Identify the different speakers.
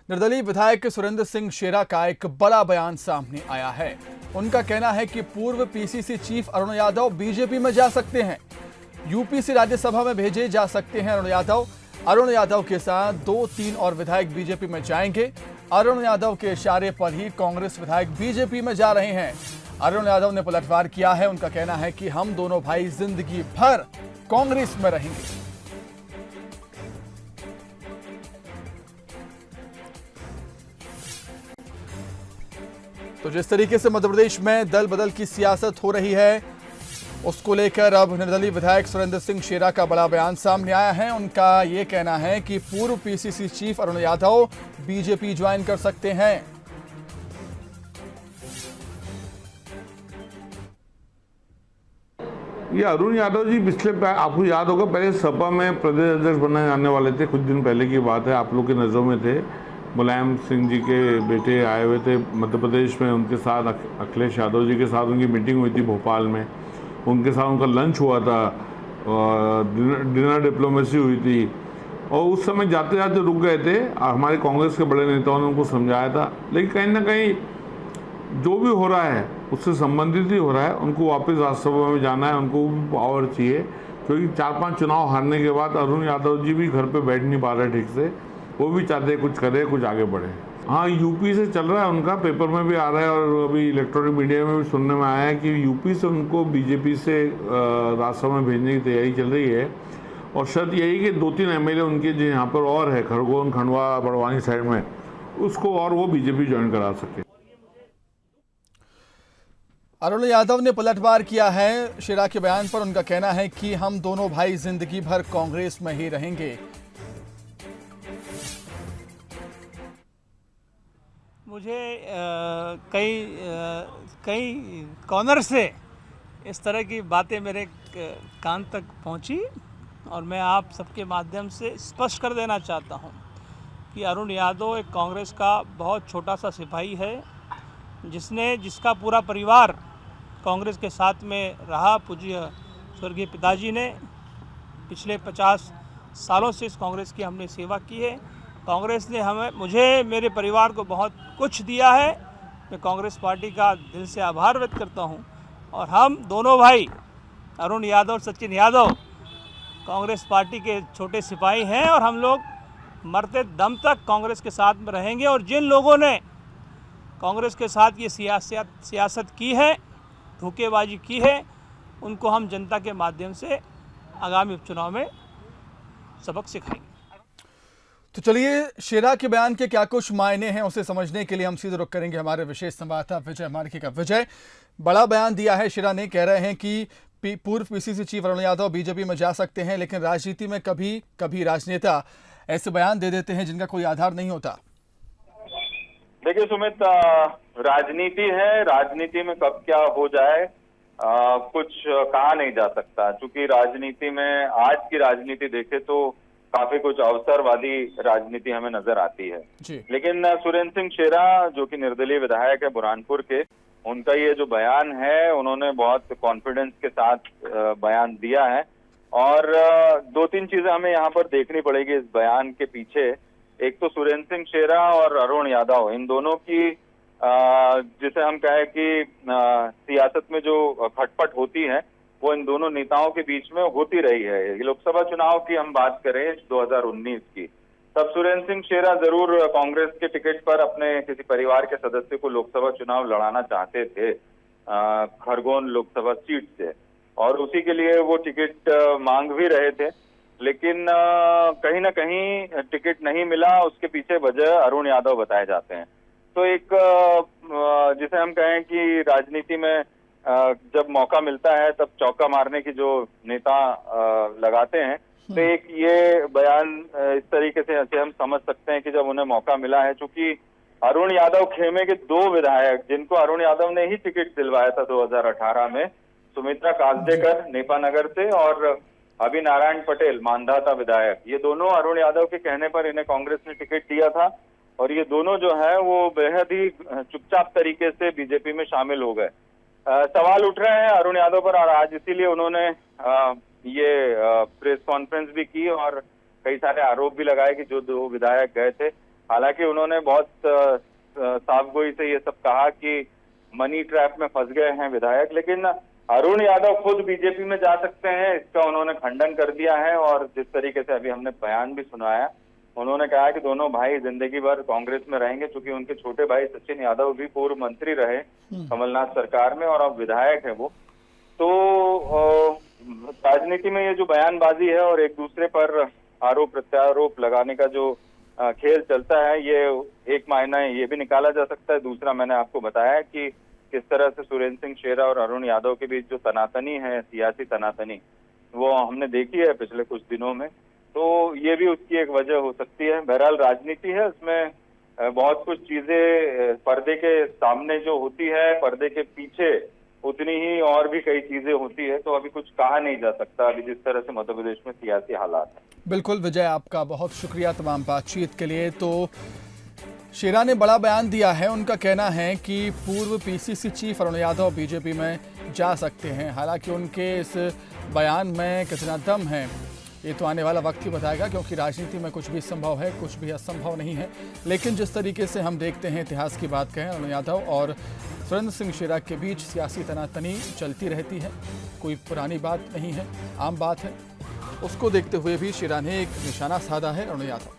Speaker 1: निर्दलीय विधायक सुरेंद्र सिंह शेरा का एक बड़ा बयान सामने आया है। उनका कहना है कि पूर्व PCC chief Arun Yadav BJP में जा सकते हैं, यूपी से राज्यसभा में भेजे जा सकते हैं अरुण यादव के साथ 2-3 और विधायक बीजेपी में जाएंगे। अरुण यादव के इशारे पर ही कांग्रेस विधायक बीजेपी में जा रहे हैं। अरुण यादव ने पलटवार किया है। उनका कहना है कि हम दोनों भाई जिंदगी भर कांग्रेस में रहेंगे। तो जिस तरीके से मध्य प्रदेश में दल बदल की सियासत हो रही है, उसको लेकर अब निर्दलीय विधायक सुरेंद्र सिंह शेरा का बड़ा बयान सामने आया है। उनका ये कहना है कि पूर्व PCC chief Arun Yadav BJP join कर सकते हैं।
Speaker 2: ये अरुण यादव जी आपको याद होगा, पहले सपा में प्रदेश अध्यक्ष बनने जाने वाले थे। कुछ दिन पहले की बात है, आप लोग की नज़रों में थे। मुलायम सिंह जी के बेटे आए हुए थे मध्य प्रदेश में, उनके साथ अखिलेश यादव जी के साथ उनकी मीटिंग हुई थी भोपाल में। उनके साथ उनका लंच हुआ था, डिनर डिप्लोमेसी हुई थी, और उस समय जाते जाते रुक गए थे। हमारे कांग्रेस के बड़े नेताओं ने उनको समझाया था, लेकिन कहीं ना कहीं जो भी हो रहा है उससे संबंधित ही हो रहा है। उनको वापस राज्यसभा में जाना है, उनको भी पावर चाहिए, क्योंकि 4-5 चुनाव हारने के बाद अरुण यादव जी भी घर पे बैठ नहीं पा रहे ठीक से। वो भी चाहते हैं कुछ करे, कुछ आगे बढ़े। हाँ, यूपी से चल रहा है उनका, पेपर में भी आ रहा है और अभी इलेक्ट्रॉनिक मीडिया में भी सुनने में आया है कि यूपी से उनको बीजेपी से राज्यसभा में भेजने की तैयारी चल रही है। और शर्त यही कि 2-3 एमएलए उनके जो यहाँ पर और है, खरगोन, खंडवा, बड़वानी साइड में, उसको और वो बीजेपी ज्वाइन करा सके।
Speaker 1: अरुण यादव ने पलटवार किया है शेरा के बयान पर। उनका कहना है कि हम दोनों भाई जिंदगी भर कांग्रेस में ही रहेंगे।
Speaker 3: मुझे कई कॉर्नर से इस तरह की बातें मेरे कान तक पहुंची, और मैं आप सबके माध्यम से स्पष्ट कर देना चाहता हूं कि अरुण यादव एक कांग्रेस का बहुत छोटा सा सिपाही है, जिसका पूरा परिवार कांग्रेस के साथ में रहा। पूज्य स्वर्गीय पिताजी ने पिछले 50 सालों से इस कांग्रेस की हमने सेवा की है। कांग्रेस ने मुझे, मेरे परिवार को बहुत कुछ दिया है। मैं कांग्रेस पार्टी का दिल से आभार व्यक्त करता हूं, और हम दोनों भाई अरुण यादव और सचिन यादव कांग्रेस पार्टी के छोटे सिपाही हैं, और हम लोग मरते दम तक कांग्रेस के साथ में रहेंगे। और जिन लोगों ने कांग्रेस के साथ ये सियासत की है, धोखेबाजी की है, उनको हम जनता के माध्यम से आगामी उपचुनाव में सबक सिखाएंगे।
Speaker 1: तो चलिए, शेरा के बयान के क्या कुछ मायने हैं उसे समझने के लिए हम सीधे रुख करेंगे हमारे विशेष संवाददाता विजय मार्की का। विजय, बड़ा बयान दिया है शेरा ने। कह रहे हैं कि पूर्व PCC chief Arun Yadav BJP में जा सकते हैं, लेकिन राजनीति में कभी कभी राजनेता ऐसे बयान दे देते हैं जिनका कोई आधार नहीं होता।
Speaker 4: देखिए सुमित, राजनीति है, राजनीति में कब क्या हो जाए कुछ कहा नहीं जा सकता। क्योंकि राजनीति में, आज की राजनीति देखे तो काफी कुछ अवसरवादी राजनीति हमें नजर आती है। लेकिन सुरेंद्र सिंह शेरा, जो कि निर्दलीय विधायक है बुरहानपुर के, उनका ये जो बयान है, उन्होंने बहुत कॉन्फिडेंस के साथ बयान दिया है। और 2-3 चीजें हमें यहाँ पर देखनी पड़ेगी इस बयान के पीछे। एक तो सुरेंद्र सिंह शेरा और अरुण यादव, इन दोनों की जिसे हम कहें कि सियासत में जो खटपट होती है, वो इन दोनों नेताओं के बीच में होती रही है। ये लोकसभा चुनाव की हम बात करें 2019 की, तब सुरेंद्र सिंह शेरा जरूर कांग्रेस के टिकट पर अपने किसी परिवार के सदस्य को लोकसभा चुनाव लड़ाना चाहते थे खरगोन लोकसभा सीट से, और उसी के लिए वो टिकट मांग भी रहे थे। लेकिन कहीं ना कहीं टिकट नहीं मिला। उसके पीछे वजह अरुण यादव बताए जाते हैं। तो एक जिसे हम कहें कि राजनीति में जब मौका मिलता है तब चौका मारने की जो नेता लगाते हैं, तो एक ये बयान इस तरीके से हम समझ सकते हैं कि जब उन्हें मौका मिला है, चूंकि अरुण यादव खेमे के 2 विधायक, जिनको अरुण यादव ने ही टिकट दिलवाया था 2018 में, सुमित्रा काजदेकर नेपानगर से और अभी नारायण पटेल मांधाता विधायक, ये दोनों अरुण यादव के कहने पर इन्हें कांग्रेस ने टिकट दिया था। और ये दोनों जो है वो बेहद ही चुपचाप तरीके से बीजेपी में शामिल हो गए। सवाल उठ रहे हैं अरुण यादव पर, और आज इसीलिए उन्होंने ये प्रेस कॉन्फ्रेंस भी की और कई सारे आरोप भी लगाए कि जो 2 विधायक गए थे हालांकि उन्होंने बहुत साफगोई से ये सब कहा कि मनी ट्रैप में फंस गए हैं विधायक, लेकिन अरुण यादव खुद बीजेपी में जा सकते हैं, इसका उन्होंने खंडन कर दिया है। और जिस तरीके से अभी हमने बयान भी सुनाया, उन्होंने कहा कि दोनों भाई जिंदगी भर कांग्रेस में रहेंगे, क्योंकि उनके छोटे भाई सचिन यादव भी पूर्व मंत्री रहे कमलनाथ सरकार में और अब विधायक है वो। तो राजनीति में ये जो बयानबाजी है और एक दूसरे पर आरोप प्रत्यारोप लगाने का जो खेल चलता है, ये एक मायना ये भी निकाला जा सकता है। दूसरा, मैंने आपको बताया कि किस तरह से सुरेंद्र सिंह शेरा और अरुण यादव के बीच जो तनातनी है, सियासी तनातनी, वो हमने देखी है पिछले कुछ दिनों में। तो ये भी उसकी एक वजह हो सकती है। बहरहाल राजनीति है, उसमें बहुत कुछ चीजें पर्दे के सामने जो होती है, पर्दे के पीछे उतनी ही और भी कई चीजें होती है। तो अभी कुछ कहा नहीं जा सकता, अभी जिस तरह से मध्य प्रदेश में सियासी हालात है।
Speaker 1: बिल्कुल विजय, आपका बहुत शुक्रिया तमाम बातचीत के लिए। तो शेरा ने बड़ा बयान दिया है। उनका कहना है कि पूर्व PCC chief Arun Yadav BJP में जा सकते हैं। हालांकि उनके इस बयान में कितना दम है ये तो आने वाला वक्त ही बताएगा, क्योंकि राजनीति में कुछ भी संभव है, कुछ भी असंभव नहीं है। लेकिन जिस तरीके से हम देखते हैं, इतिहास की बात कहें, अरुण यादव और सुरेंद्र सिंह शेरा के बीच सियासी तनातनी चलती रहती है, कोई पुरानी बात नहीं है, आम बात है। उसको देखते हुए भी शेरा ने एक निशाना साधा है अरुण यादव।